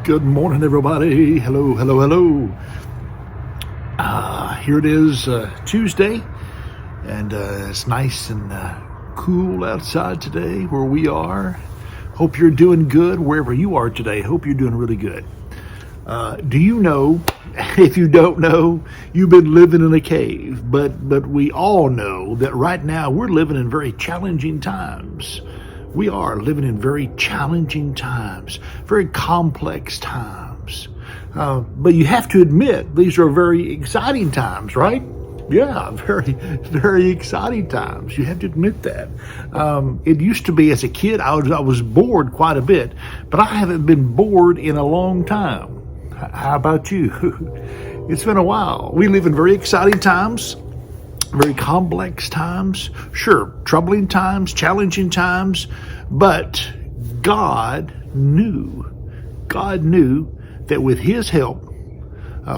Good morning, everybody. Hello, hello, hello. Here it is, Tuesday, and it's nice and cool outside today where we are. Hope you're doing good wherever you are today. Hope you're doing really good. Do you know, if you don't know, you've been living in a cave, but we all know that right now we're living in very challenging times. We are living in very challenging times, very complex times. But you have to admit, these are very exciting times, right? Yeah, very, very exciting times. You have to admit that. It used to be as a kid, I was bored quite a bit, but I haven't been bored in a long time. How about you? It's been a while. We live in very exciting times. Very complex times, sure, troubling times, challenging times, but God knew that with His help,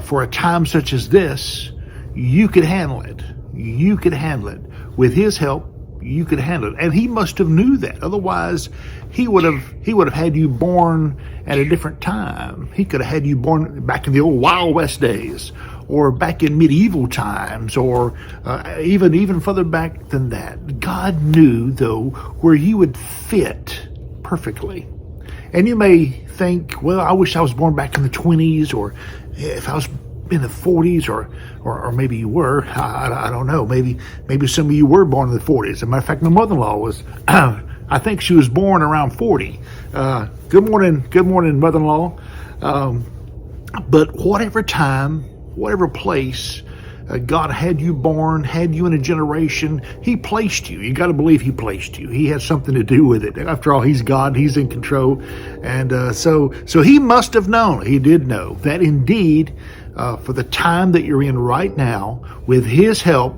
for a time such as this, you could handle it. You could handle it. With His help, you could handle it. And He must have knew that. Otherwise, He would have had you born at a different time. He could have had you born back in the old Wild West days, or back in medieval times, or even further back than that. God knew, though, where you would fit perfectly. And you may think, well, I wish I was born back in the 20s, or if I was in the 40s, or maybe you were. I don't know. Maybe some of you were born in the 40s. As a matter of fact, my mother-in-law was. I think she was born around 40. Good morning, mother-in-law. But whatever time, whatever place, God had you born, had you in a generation, He placed you. You got to believe He placed you. He had something to do with it. After all, He's God. He's in control. And so He must have known. He did know that indeed, for the time that you're in right now, with His help,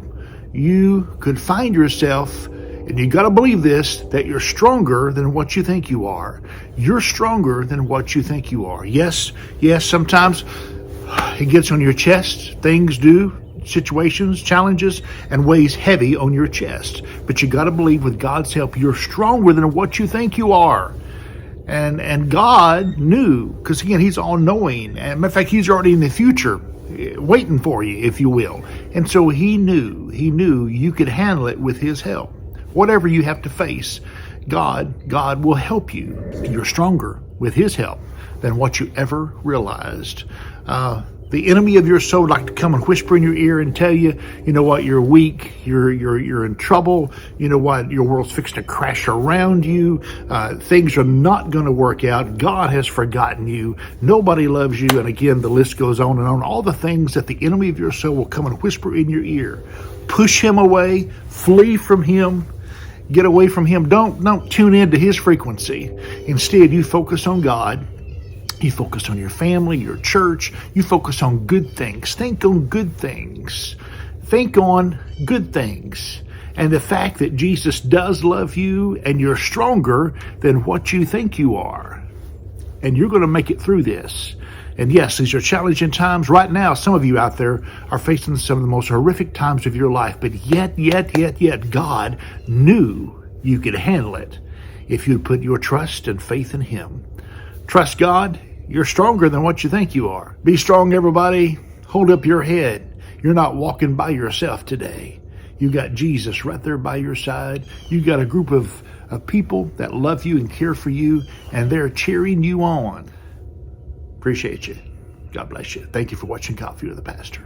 you could find yourself, and you got to believe this, that you're stronger than what you think you are. You're stronger than what you think you are. Yes, sometimes it gets on your chest. Things do, situations, challenges, and weighs heavy on your chest. But you got to believe with God's help, you're stronger than what you think you are. And God knew, because again, He's all-knowing. And matter of fact, He's already in the future, waiting for you, if you will. And so He knew you could handle it with His help. Whatever you have to face, God will help you. You're stronger with His help than what you ever realized. The enemy of your soul would like to come and whisper in your ear and tell you, you know what, you're weak, you're in trouble, you know what, your world's fixing to crash around you, things are not going to work out, God has forgotten you, nobody loves you, and again, the list goes on and on. All the things that the enemy of your soul will come and whisper in your ear. Push him away, flee from him, get away from him. Don't tune into his frequency. Instead, you focus on God. You focus on your family, your church. You focus on good things. Think on good things. Think on good things. And the fact that Jesus does love you and you're stronger than what you think you are. And you're going to make it through this. And yes, these are challenging times. Right now, some of you out there are facing some of the most horrific times of your life. But yet, God knew you could handle it if you'd put your trust and faith in Him. Trust God. You're stronger than what you think you are. Be strong, everybody. Hold up your head. You're not walking by yourself today. You got Jesus right there by your side. You got a group of people that love you and care for you, and they're cheering you on. Appreciate you. God bless you. Thank you for watching Coffee with the Pastor.